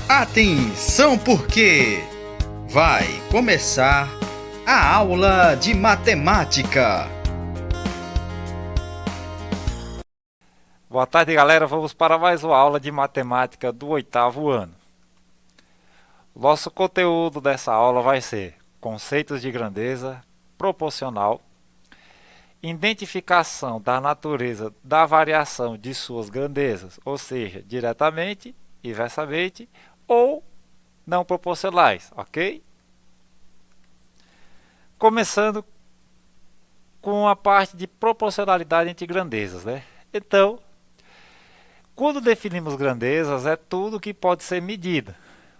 Atenção porque vai começar a aula de matemática. Boa tarde, galera. Vamos para mais uma aula de matemática do 8º ano. Nosso conteúdo dessa aula vai ser conceitos de grandeza, proporcional, identificação da natureza da variação de suas grandezas, ou seja, diretamente, inversamente ou não proporcionais, ok? Começando com a parte de proporcionalidade entre grandezas, né? Então, quando definimos grandezas, é tudo que pode ser medido,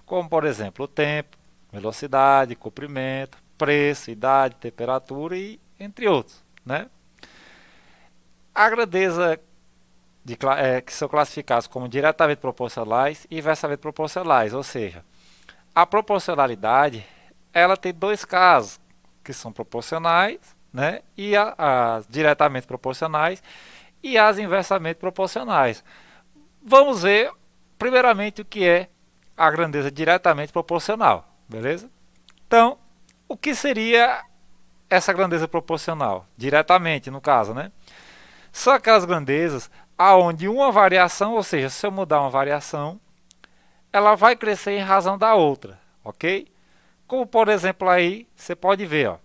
como por exemplo o tempo, velocidade, comprimento, preço, idade, temperatura e entre outros, né? A grandeza que são classificadas como diretamente proporcionais e inversamente proporcionais, ou seja, a proporcionalidade ela tem dois casos, que são proporcionais, né? E as diretamente proporcionais e as inversamente proporcionais. Vamos ver primeiramente o que é a grandeza diretamente proporcional, beleza? Então, o que seria essa grandeza proporcional? Diretamente, no caso, né? São aquelas grandezas aonde uma variação, ou seja, se eu mudar uma variação, ela vai crescer em razão da outra, ok? Como por exemplo aí, você pode ver, ó,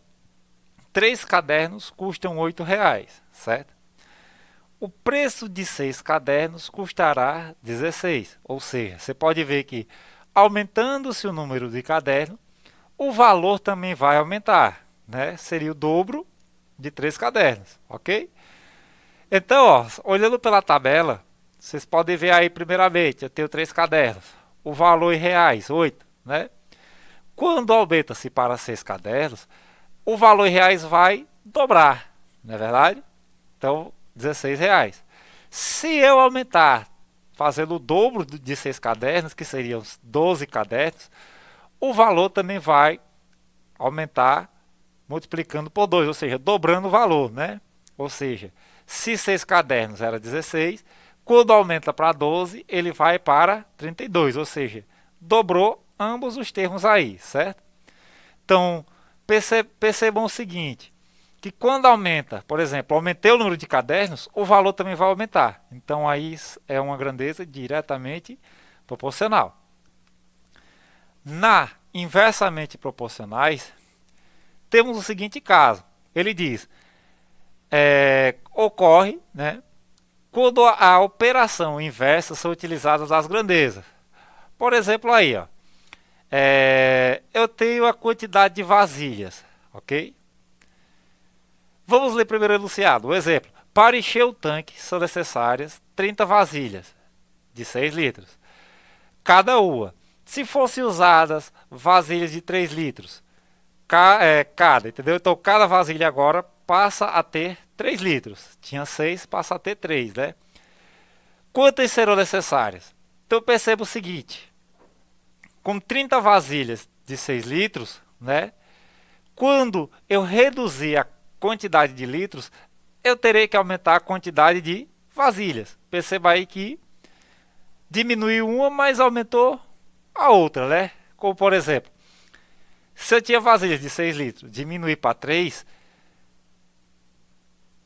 3 cadernos custam R$8, certo? O preço de 6 cadernos custará 16, ou seja, você pode ver que aumentando-se o número de cadernos, o valor também vai aumentar, né? Seria o dobro de 3 cadernos, ok? Então, ó, olhando pela tabela, vocês podem ver aí primeiramente, eu tenho 3 cadernos, o valor em reais, 8, né? Quando aumenta-se para 6 cadernos, o valor em reais vai dobrar, não é verdade? Então, R$16. Se eu aumentar, fazendo o dobro de 6 cadernos, que seriam 12 cadernos, o valor também vai aumentar multiplicando por 2, ou seja, dobrando o valor, né? Ou seja, se 6 cadernos era 16, quando aumenta para 12, ele vai para 32, ou seja, dobrou ambos os termos aí, certo? Então, percebam o seguinte, que quando aumenta, por exemplo, aumentei o número de cadernos, o valor também vai aumentar. Então, aí é uma grandeza diretamente proporcional. Na inversamente proporcionais, temos o seguinte caso. Ele diz, ocorre, né, quando a operação inversa são utilizadas as grandezas. Por exemplo, aí, ó, eu tenho a quantidade de vasilhas, ok? Vamos ler primeiro o enunciado. O exemplo. Para encher o tanque são necessárias 30 vasilhas de 6 litros. Cada uma. Se fossem usadas vasilhas de 3 litros, cada, entendeu? Então, cada vasilha agora passa a ter 3 litros. Tinha 6, passa a ter 3, né? Quantas serão necessárias? Então, perceba o seguinte. Com 30 vasilhas de 6 litros, né? Quando eu reduzir a quantidade de litros, eu terei que aumentar a quantidade de vasilhas. Perceba aí que diminuiu uma, mas aumentou a outra, né? Como por exemplo, se eu tinha vasilhas de 6 litros, diminuir para 3,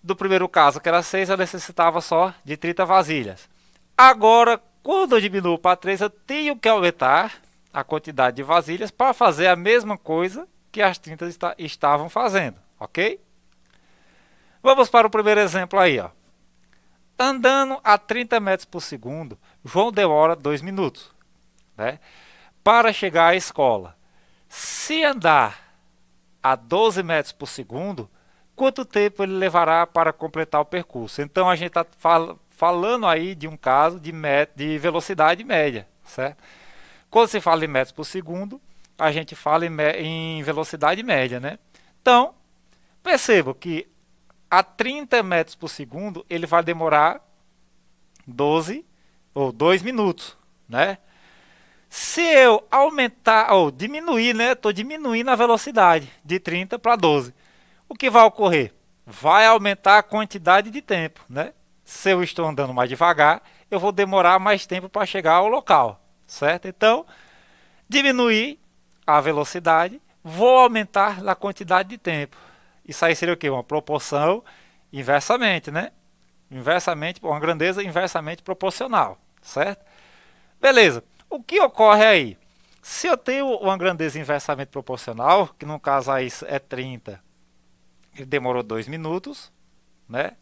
do primeiro caso, que era 6, eu necessitava só de 30 vasilhas. Agora, quando eu diminuo para 3, eu tenho que aumentar a quantidade de vasilhas para fazer a mesma coisa que as 30 estavam fazendo, ok? Vamos para o primeiro exemplo aí, ó. Andando a 30 metros por segundo, João demora 2 minutos, né, para chegar à escola. Se andar a 12 metros por segundo, quanto tempo ele levará para completar o percurso? Então a gente está falando aí de um caso de velocidade média, certo? Quando se fala em metros por segundo, a gente fala em velocidade média, né? Então, perceba que a 30 metros por segundo, ele vai demorar 12 ou 2 minutos, né? Se eu aumentar ou diminuir, né? Estou diminuindo a velocidade de 30 para 12. O que vai ocorrer? Vai aumentar a quantidade de tempo, né? Se eu estou andando mais devagar, eu vou demorar mais tempo para chegar ao local, certo? Então, Diminuir a velocidade, vou aumentar a quantidade de tempo. Isso aí seria o quê? Uma proporção inversamente, né? Inversamente, uma grandeza inversamente proporcional, certo? Beleza. O que ocorre aí? Se eu tenho uma grandeza inversamente proporcional, que no caso aí é 30, ele demorou 2 minutos, né?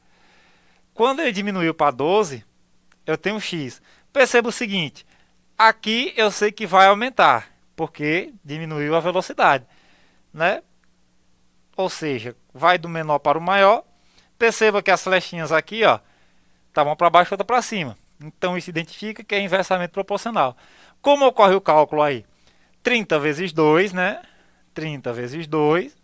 Quando ele diminuiu para 12, eu tenho x. Perceba o seguinte, aqui eu sei que vai aumentar, porque diminuiu a velocidade, né? Ou seja, vai do menor para o maior. Perceba que as flechinhas aqui, ó, estavam para baixo e outra para cima. Então isso identifica que é inversamente proporcional. Como ocorre o cálculo aí? 30 vezes 2, né? 30 vezes 2,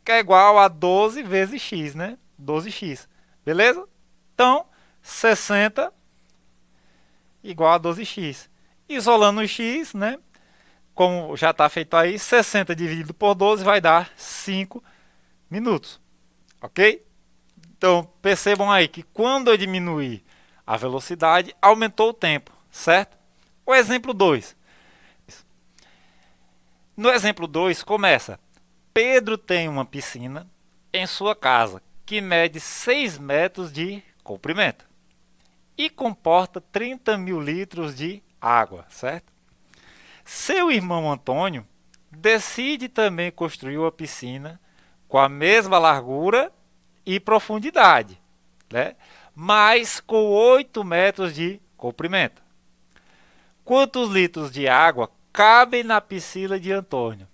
que é igual a 12 vezes x, né? 12x, beleza? Então, 60 igual a 12x. Isolando o x, né? Como já está feito aí, 60 dividido por 12 vai dar 5 minutos, ok? Então, percebam aí que quando eu diminuir a velocidade, aumentou o tempo, certo? O exemplo 2. No exemplo 2 começa: Pedro tem uma piscina em sua casa que mede 6 metros de comprimento e comporta 30 mil litros de água, certo? Seu irmão Antônio decide também construir uma piscina com a mesma largura e profundidade, né? Mas com 8 metros de comprimento. Quantos litros de água cabem na piscina de Antônio?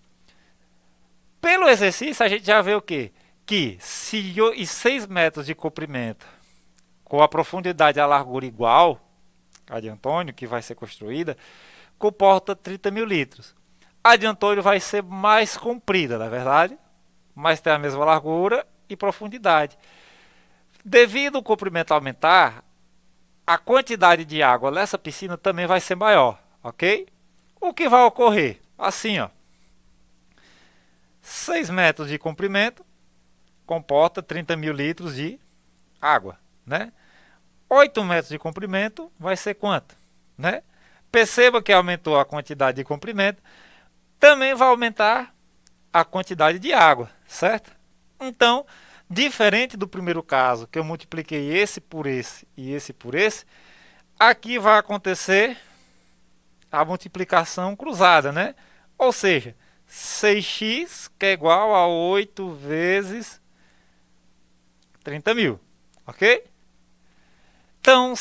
Pelo exercício, a gente já vê o quê? Que se 6 metros de comprimento, com a profundidade e a largura igual a de Antônio, que vai ser construída, comporta 30 mil litros. A de Antônio vai ser mais comprida, na verdade, mas tem a mesma largura e profundidade. Devido ao comprimento aumentar, a quantidade de água nessa piscina também vai ser maior, ok? O que vai ocorrer? Assim, ó. 6 metros de comprimento comporta 30 mil litros de água, né? 8 metros de comprimento vai ser quanto, né? Perceba que aumentou a quantidade de comprimento, também vai aumentar a quantidade de água, certo? Então, diferente do primeiro caso, que eu multipliquei esse por esse e esse por esse, aqui vai acontecer a multiplicação cruzada, né? Ou seja, 6x, que é igual a 8 vezes 30 mil, ok? Então,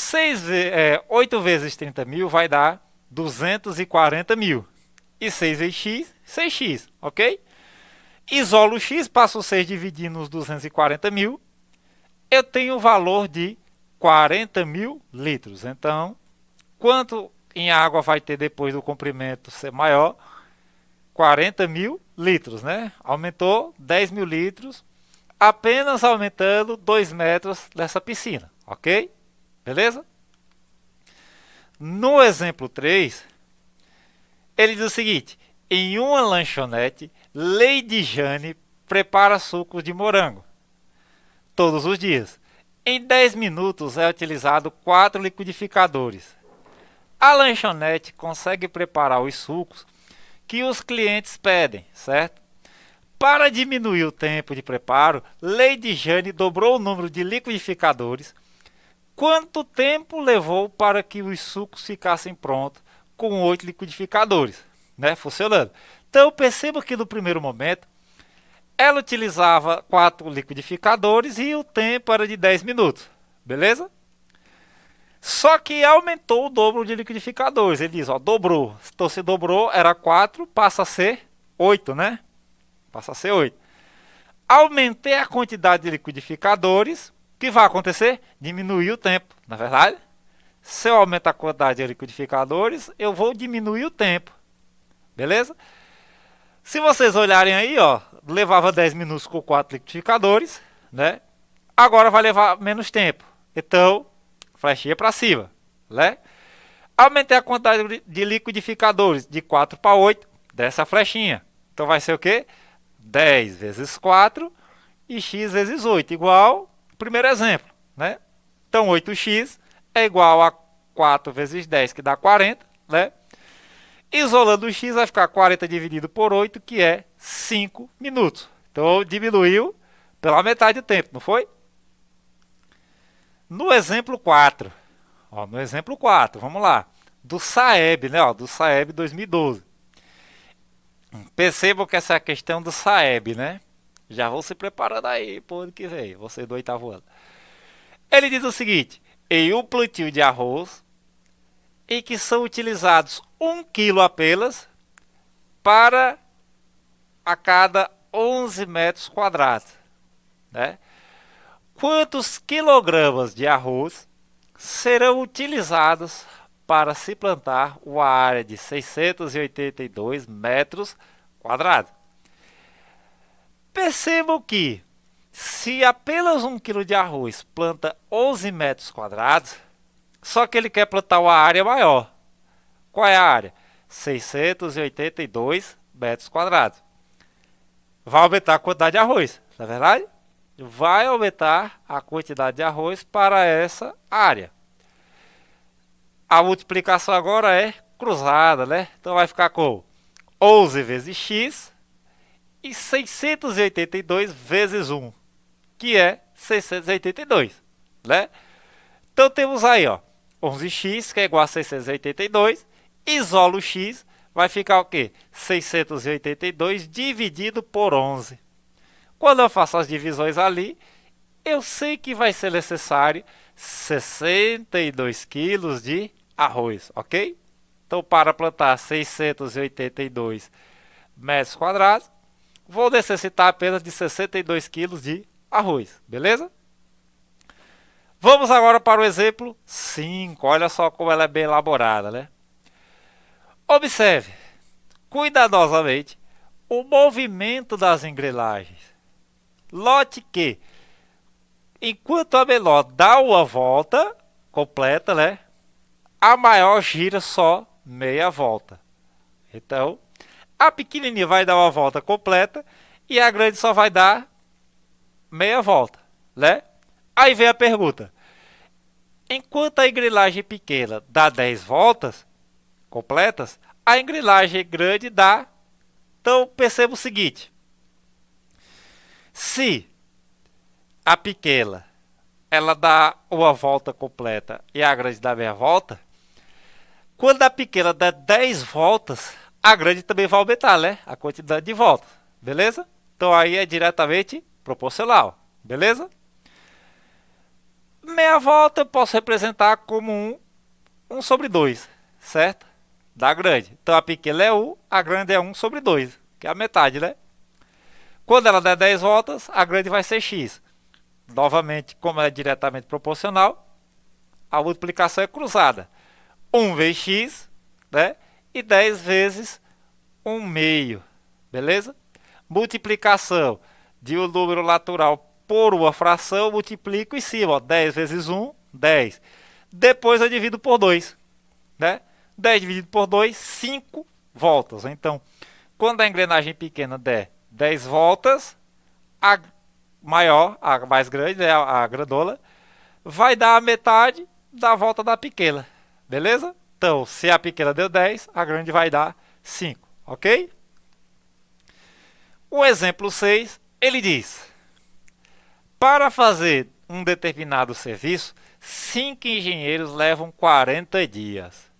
8 vezes 30 mil vai dar 240 mil. E 6 vezes x, 6x, ok? Isolo o x, passo o 6 dividindo os 240 mil. Eu tenho o valor de 40 mil litros. Então, quanto em água vai ter depois do comprimento ser maior? 40 mil litros, né? Aumentou 10 mil litros, apenas aumentando 2 metros dessa piscina, ok? Beleza? No exemplo 3, ele diz o seguinte: em uma lanchonete, Lady Jane prepara sucos de morango todos os dias. Em 10 minutos é utilizado 4 liquidificadores. A lanchonete consegue preparar os sucos que os clientes pedem, certo? Para diminuir o tempo de preparo, Lady Jane dobrou o número de liquidificadores. Quanto tempo levou para que os sucos ficassem prontos com 8 liquidificadores, né, funcionando? Então perceba que no primeiro momento ela utilizava 4 liquidificadores e o tempo era de 10 minutos, beleza? Só que aumentou o dobro de liquidificadores. Ele diz, ó, dobrou. Então se dobrou, era 4, passa a ser 8, né? Passa a ser 8. Aumentei a quantidade de liquidificadores. O que vai acontecer? Diminuir o tempo, na verdade. Se eu aumentar a quantidade de liquidificadores, eu vou diminuir o tempo. Beleza? Se vocês olharem aí, ó, levava 10 minutos com 4 liquidificadores, né? Agora vai levar menos tempo. Então, flechinha para cima, né? Aumentei a quantidade de liquidificadores de 4 para 8 dessa flechinha. Então vai ser o quê? 10 vezes 4 e x vezes 8, igual ao primeiro exemplo, né? Então 8x é igual a 4 vezes 10, que dá 40, né? Isolando o x vai ficar 40 dividido por 8, que é 5 minutos. Então diminuiu pela metade do tempo, não foi? No exemplo 4, vamos lá. Do Saeb, né? Do Saeb 2012. Percebam que essa é a questão do Saeb, né? Já vou se preparando aí pro ano que vem, você do oitavo ano. Ele diz o seguinte: em um plantio de arroz, em que são utilizados 1 quilo apenas para a cada 11 metros quadrados, né? Quantos quilogramas de arroz serão utilizados para se plantar uma área de 682 metros quadrados? Percebam que, se apenas 1 quilo de arroz planta 11 metros quadrados, só que ele quer plantar uma área maior. Qual é a área? 682 metros quadrados. Vai aumentar a quantidade de arroz, não é verdade? Vai aumentar a quantidade de arroz para essa área. A multiplicação agora é cruzada, né? Então vai ficar com 11 vezes x e 682 vezes 1, que é 682, né? Então temos aí, 11x, que é igual a 682, isola o x, vai ficar o quê? 682 dividido por 11. Quando eu faço as divisões ali, eu sei que vai ser necessário 62 quilos de arroz, ok? Então, para plantar 682 metros quadrados, vou necessitar apenas de 62 quilos de arroz, beleza? Vamos agora para o exemplo 5. Olha só como ela é bem elaborada, né? Observe cuidadosamente o movimento das engrenagens. Note que, enquanto a menor dá uma volta completa, né? A maior gira só meia volta. Então, a pequenininha vai dar uma volta completa e a grande só vai dar meia volta, né? Aí vem a pergunta: enquanto a engrenagem pequena dá 10 voltas completas, a engrenagem grande dá. Então perceba o seguinte: se a pequena ela dá uma volta completa e a grande dá meia volta, quando a pequena dá 10 voltas, a grande também vai aumentar, né? A quantidade de voltas, beleza? Então aí é diretamente proporcional, beleza? Meia volta eu posso representar como 1 sobre 2, certo? Da grande. Então a pequena é 1, a grande é 1 sobre 2, que é a metade, né? Quando ela der 10 voltas, a grande vai ser x. Novamente, como é diretamente proporcional, a multiplicação é cruzada. 1 vezes x, né? E 10 vezes 1 meio, beleza? Multiplicação de um número natural por uma fração, multiplico em cima, 10 vezes 1, 10. Depois eu divido por 2, né? 10 dividido por 2, 5 voltas. Então, quando a engrenagem pequena der 10 voltas, a maior, a mais grande, né, a grandola, vai dar a metade da volta da pequena, beleza? Então, se a pequena deu 10, a grande vai dar 5, ok? O exemplo 6, ele diz: para fazer um determinado serviço, 5 engenheiros levam 40 dias.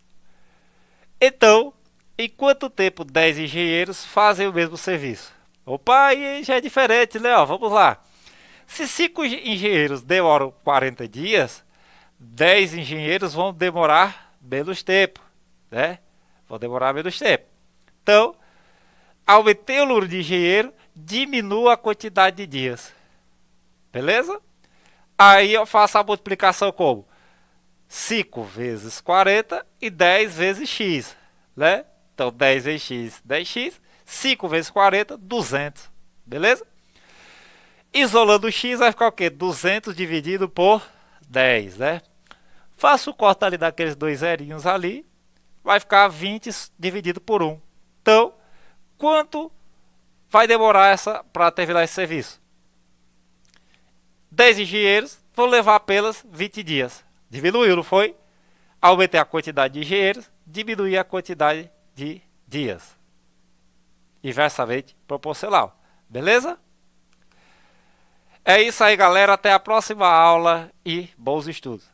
Então, em quanto tempo 10 engenheiros fazem o mesmo serviço? Opa, aí já é diferente, né? Vamos lá. Se 5 engenheiros demoram 40 dias, 10 engenheiros vão demorar menos tempo, né? Vão demorar menos tempo. Então, aumentei o número de engenheiro, diminua a quantidade de dias. Beleza? Aí eu faço a multiplicação como 5 vezes 40 e 10 vezes x, né? Então 10 vezes x, 10x, 5 vezes 40, 200, beleza? Isolando o x vai ficar o quê? 200 dividido por 10, né? Faço o corte ali daqueles dois zerinhos ali, vai ficar 20 dividido por 1. Então, quanto vai demorar para terminar esse serviço? 10 engenheiros vão levar apenas 20 dias. Diminuiu, não foi? Aumentei a quantidade de engenheiros, diminuí a quantidade de dias. Inversamente proporcional. Beleza? É isso aí, galera. Até a próxima aula e bons estudos.